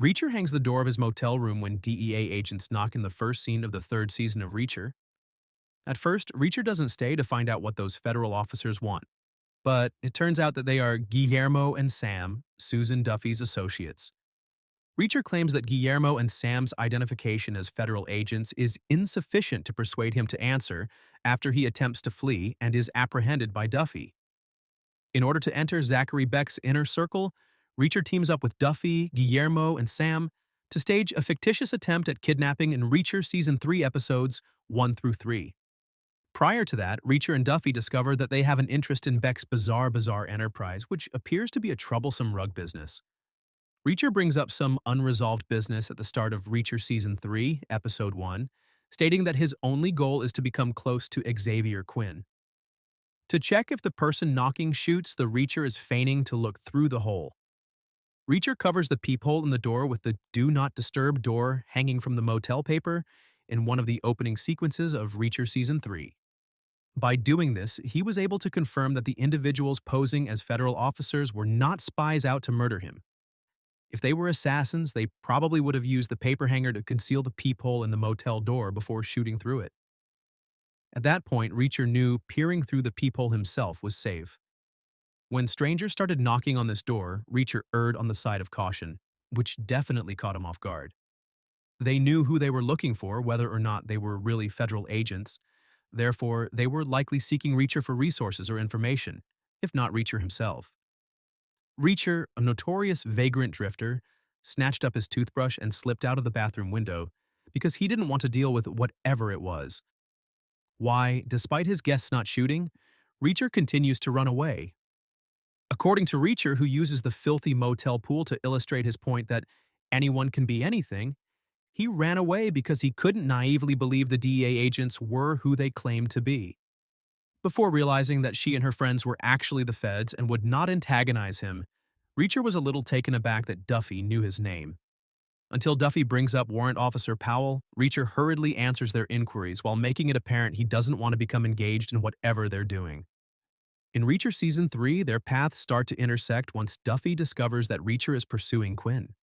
Reacher hangs the door of his motel room when DEA agents knock in the first scene of the third season of Reacher. At first, Reacher doesn't stay to find out what those federal officers want, but it turns out that they are Guillermo and Sam, Susan Duffy's associates. Reacher claims that Guillermo and Sam's identification as federal agents is insufficient to persuade him to answer after he attempts to flee and is apprehended by Duffy. In order to enter Zachary Beck's inner circle, Reacher teams up with Duffy, Guillermo, and Sam to stage a fictitious attempt at kidnapping in Reacher Season 3 episodes 1 through 3. Prior to that, Reacher and Duffy discover that they have an interest in Beck's bizarre enterprise, which appears to be a troublesome rug business. Reacher brings up some unresolved business at the start of Reacher Season 3, Episode 1, stating that his only goal is to become close to Xavier Quinn. To check if the person knocking shoots, the Reacher is feigning to look through the hole. Reacher covers the peephole in the door with the Do Not Disturb door hanging from the motel paper in one of the opening sequences of Reacher Season 3. By doing this, he was able to confirm that the individuals posing as federal officers were not spies out to murder him. If they were assassins, they probably would have used the paper hanger to conceal the peephole in the motel door before shooting through it. At that point, Reacher knew peering through the peephole himself was safe. When strangers started knocking on this door, Reacher erred on the side of caution, which definitely caught him off guard. They knew who they were looking for, whether or not they were really federal agents. Therefore, they were likely seeking Reacher for resources or information, if not Reacher himself. Reacher, a notorious vagrant drifter, snatched up his toothbrush and slipped out of the bathroom window because he didn't want to deal with whatever it was. Why, despite his guests not shooting, Reacher continues to run away. According to Reacher, who uses the filthy motel pool to illustrate his point that anyone can be anything, he ran away because he couldn't naively believe the DEA agents were who they claimed to be. Before realizing that she and her friends were actually the feds and would not antagonize him, Reacher was a little taken aback that Duffy knew his name. Until Duffy brings up Warrant Officer Powell, Reacher hurriedly answers their inquiries while making it apparent he doesn't want to become engaged in whatever they're doing. In Reacher Season 3, their paths start to intersect once Duffy discovers that Reacher is pursuing Quinn.